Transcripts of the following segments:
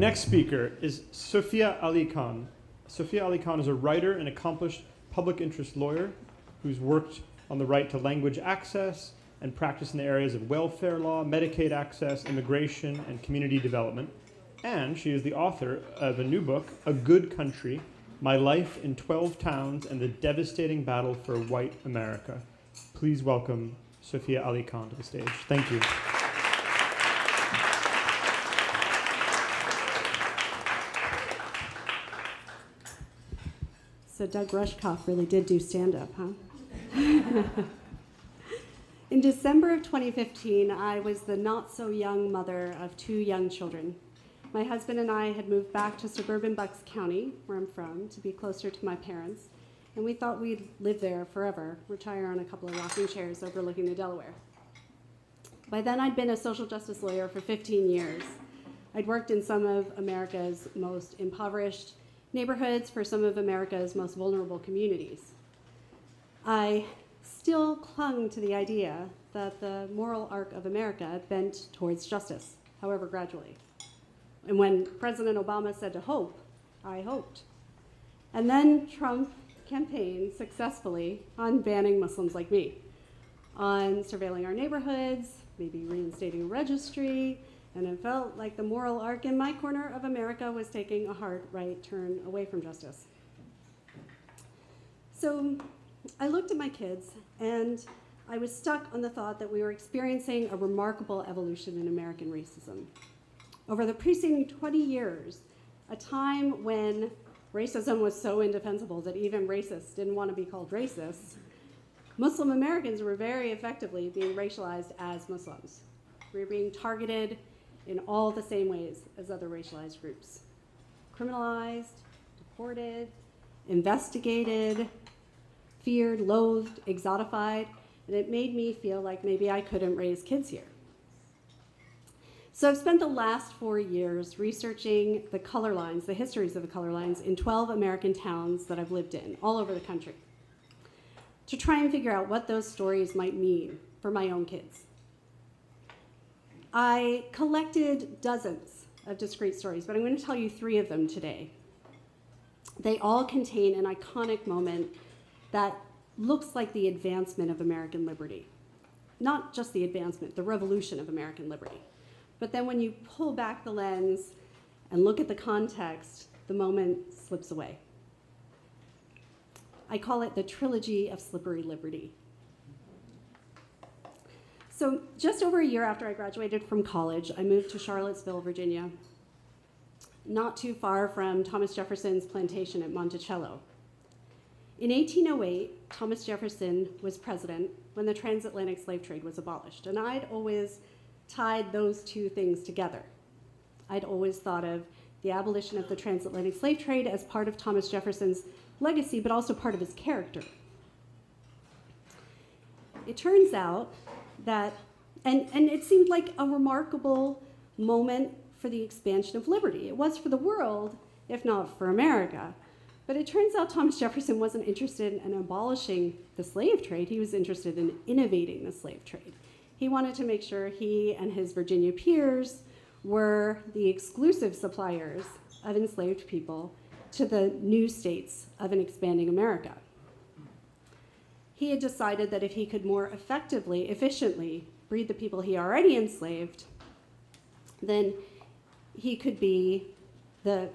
next speaker is Sofia Ali Khan. Sofia Ali Khan is a writer and accomplished public interest lawyer who's worked on the right to language access and practice in the areas of welfare law, Medicaid access, immigration, and community development. And she is the author of a new book, A Good Country, My Life in 12 Towns and the Devastating Battle for White America. Please welcome Sofia Ali Khan to the stage. Thank you. So Doug Rushkoff really did do stand-up, huh? In December of 2015, I was the not-so-young mother of 2 young children. My husband and I had moved back to suburban Bucks County, where I'm from, to be closer to my parents, and we thought we'd live there forever, retire on a couple of rocking chairs overlooking the Delaware. By then, I'd been a social justice lawyer for 15 years. I'd worked in some of America's most impoverished neighborhoods for some of America's most vulnerable communities. I still clung to the idea that the moral arc of America bent towards justice, however gradually. And when President Obama said to hope, I hoped. And then Trump campaigned successfully on banning Muslims like me, on surveilling our neighborhoods, maybe reinstating a registry, and it felt like the moral arc in my corner of America was taking a hard right turn away from justice. So I looked at my kids, and I was stuck on the thought that we were experiencing a remarkable evolution in American racism. Over the preceding 20 years, a time when racism was so indefensible that even racists didn't want to be called racists, Muslim Americans were very effectively being racialized as Muslims. We were being targeted in all the same ways as other racialized groups. Criminalized, deported, investigated, feared, loathed, exotified, and it made me feel like maybe I couldn't raise kids here. So I've spent the last 4 years researching the color lines, the histories of the color lines in 12 American towns that I've lived in, all over the country, to try and figure out what those stories might mean for my own kids. I collected dozens of discrete stories, but I'm going to tell you 3 of them today. They all contain an iconic moment that looks like the advancement of American liberty. Not just the advancement, the revolution of American liberty. But then when you pull back the lens and look at the context, the moment slips away. I call it the Trilogy of Slippery Liberty. So just over a year after I graduated from college, I moved to Charlottesville, Virginia, not too far from Thomas Jefferson's plantation at Monticello. In 1808, Thomas Jefferson was president when the transatlantic slave trade was abolished, and I'd always tied those 2 things together. I'd always thought of the abolition of the transatlantic slave trade as part of Thomas Jefferson's legacy, but also part of his character. It turns out that, and it seemed like a remarkable moment for the expansion of liberty. It was for the world, if not for America. But it turns out Thomas Jefferson wasn't interested in abolishing the slave trade. He was interested in innovating the slave trade. He wanted to make sure he and his Virginia peers were the exclusive suppliers of enslaved people to the new states of an expanding America. He had decided that if he could more effectively, efficiently breed the people he already enslaved, then he could be the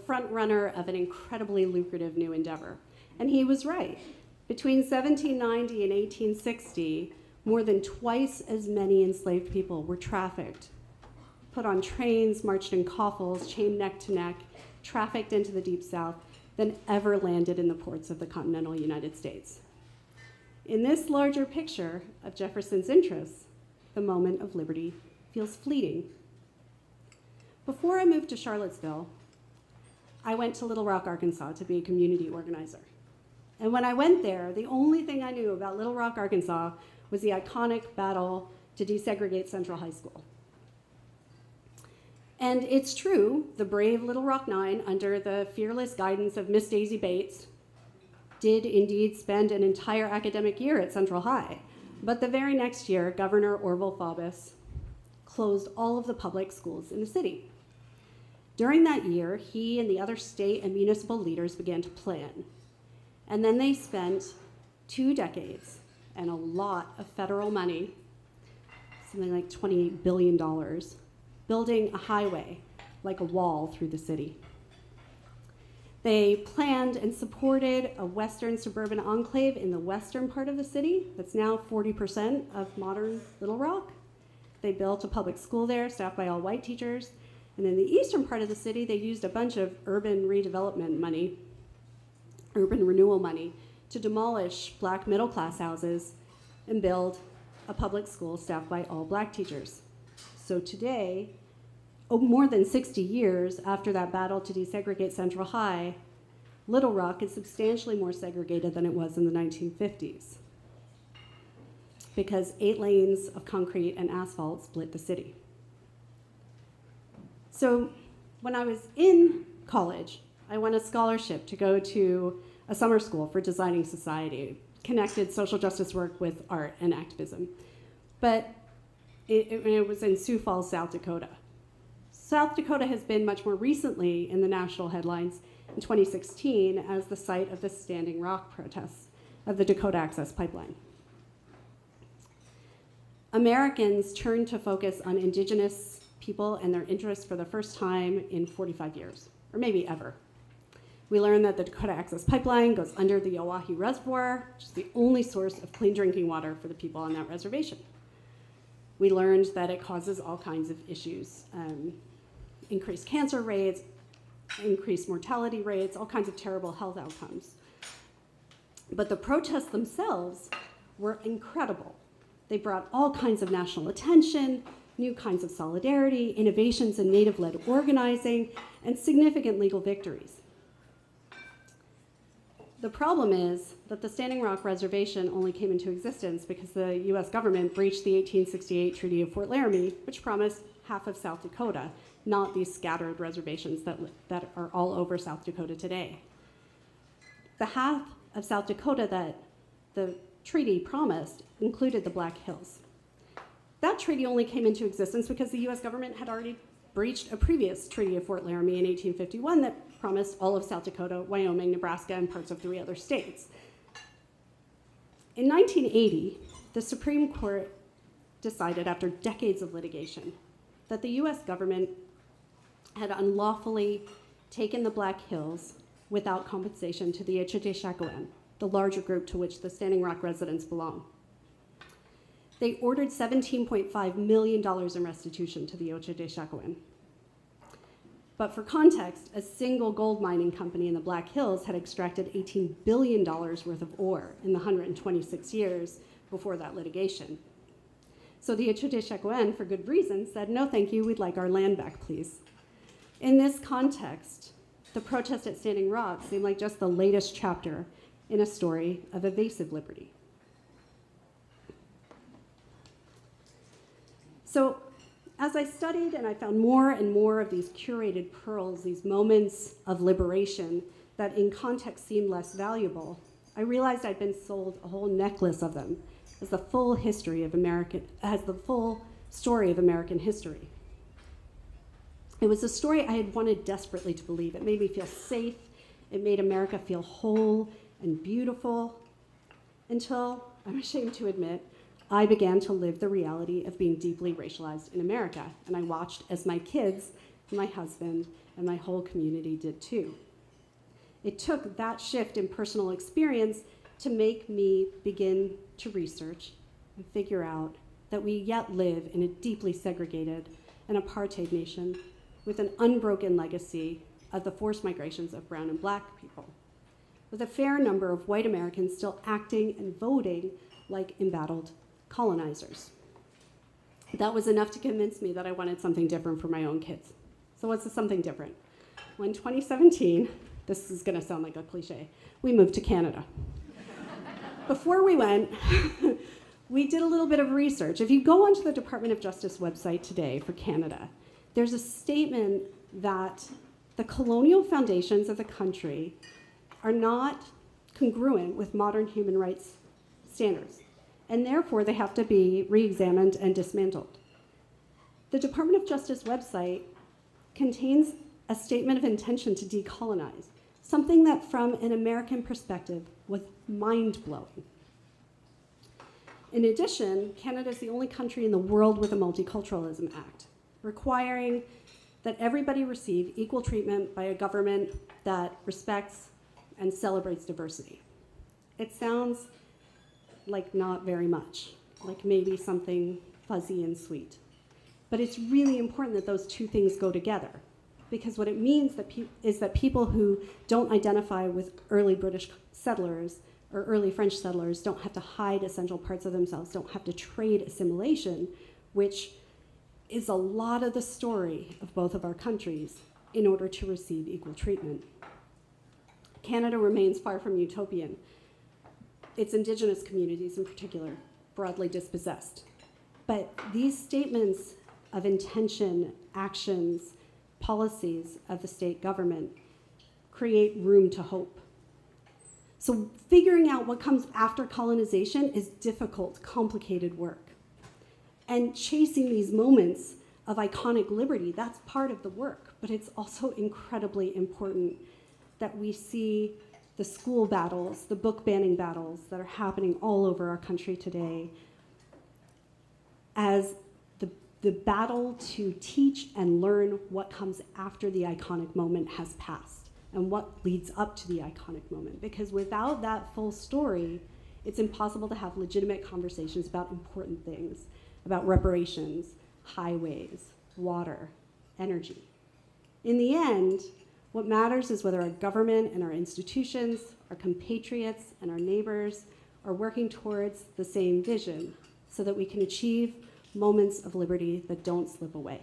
front runner of an incredibly lucrative new endeavor. And he was right. Between 1790 and 1860, more than twice as many enslaved people were trafficked, put on trains, marched in coffles, chained neck to neck, trafficked into the Deep South, than ever landed in the ports of the continental United States. In this larger picture of Jefferson's interests, the moment of liberty feels fleeting. Before I moved to Charlottesville, I went to Little Rock, Arkansas to be a community organizer. And when I went there, the only thing I knew about Little Rock, Arkansas was the iconic battle to desegregate Central High School. And it's true, the brave Little Rock Nine, under the fearless guidance of Miss Daisy Bates, did indeed spend an entire academic year at Central High. But the very next year, Governor Orville Faubus closed all of the public schools in the city. During that year, he and the other state and municipal leaders began to plan. And then they spent 2 decades and a lot of federal money, something like $28 billion, building a highway, like a wall through the city. They planned and supported a western suburban enclave in the western part of the city that's now 40% of modern Little Rock. They built a public school there, staffed by all white teachers. And in the eastern part of the city, they used a bunch of urban redevelopment money, urban renewal money, to demolish black middle-class houses and build a public school staffed by all black teachers. So today, more than 60 years after that battle to desegregate Central High, Little Rock is substantially more segregated than it was in the 1950s, because 8 lanes of concrete and asphalt split the city. So when I was in college, I won a scholarship to go to a summer school for designing society, connected social justice work with art and activism. But it was in Sioux Falls, South Dakota. South Dakota has been much more recently in the national headlines in 2016 as the site of the Standing Rock protests of the Dakota Access Pipeline. Americans turned to focus on indigenous people and their interests for the first time in 45 years, or maybe ever. We learned that the Dakota Access Pipeline goes under the Oahe Reservoir, which is the only source of clean drinking water for the people on that reservation. We learned that it causes all kinds of issues, increased cancer rates, increased mortality rates, all kinds of terrible health outcomes. But the protests themselves were incredible. They brought all kinds of national attention, new kinds of solidarity, innovations in Native-led organizing, and significant legal victories. The problem is that the Standing Rock Reservation only came into existence because the US government breached the 1868 Treaty of Fort Laramie, which promised half of South Dakota, not these scattered reservations that are all over South Dakota today. The half of South Dakota that the treaty promised included the Black Hills. That treaty only came into existence because the US government had already breached a previous Treaty of Fort Laramie in 1851 that promised all of South Dakota, Wyoming, Nebraska, and parts of 3 other states. In 1980, the Supreme Court decided, after decades of litigation, that the US government had unlawfully taken the Black Hills without compensation to the Haudenosaunee, the larger group to which the Standing Rock residents belong. They ordered $17.5 million in restitution to the Haudenosaunee. But for context, a single gold mining company in the Black Hills had extracted $18 billion worth of ore in the 126 years before that litigation. So the Haudenosaunee, for good reason, said, no thank you, we'd like our land back, please. In this context, the protest at Standing Rock seemed like just the latest chapter in a story of evasive liberty. So as I studied and I found more and more of these curated pearls, these moments of liberation that in context seemed less valuable, I realized I'd been sold a whole necklace of them as the full story of American history. It was a story I had wanted desperately to believe. It made me feel safe. It made America feel whole and beautiful, until, I'm ashamed to admit, I began to live the reality of being deeply racialized in America, and I watched as my kids, my husband, and my whole community did too. It took that shift in personal experience to make me begin to research and figure out that we yet live in a deeply segregated and apartheid nation with an unbroken legacy of the forced migrations of brown and black people, with a fair number of white Americans still acting and voting like embattled colonizers. That was enough to convince me that I wanted something different for my own kids. So what's the something different? Well, in 2017, this is gonna sound like a cliche, we moved to Canada. Before we went, we did a little bit of research. If you go onto the Department of Justice website today for Canada, there's a statement that the colonial foundations of the country are not congruent with modern human rights standards, and therefore they have to be re-examined and dismantled. The Department of Justice website contains a statement of intention to decolonize, something that from an American perspective was mind-blowing. In addition, Canada is the only country in the world with a Multiculturalism Act, requiring that everybody receive equal treatment by a government that respects and celebrates diversity. It sounds like not very much, like maybe something fuzzy and sweet. But it's really important that those two things go together, because what it means is that people who don't identify with early British settlers or early French settlers don't have to hide essential parts of themselves, don't have to trade assimilation, which is a lot of the story of both of our countries, in order to receive equal treatment. Canada remains far from utopian. Its Indigenous communities in particular, broadly dispossessed. But these statements of intention, actions, policies of the state government create room to hope. So figuring out what comes after colonization is difficult, complicated work. And chasing these moments of iconic liberty, that's part of the work, but it's also incredibly important that we see the school battles, the book banning battles that are happening all over our country today as the battle to teach and learn what comes after the iconic moment has passed and what leads up to the iconic moment. Because without that full story, it's impossible to have legitimate conversations about important things, about reparations, highways, water, energy. In the end, what matters is whether our government and our institutions, our compatriots and our neighbors are working towards the same vision so that we can achieve moments of liberty that don't slip away.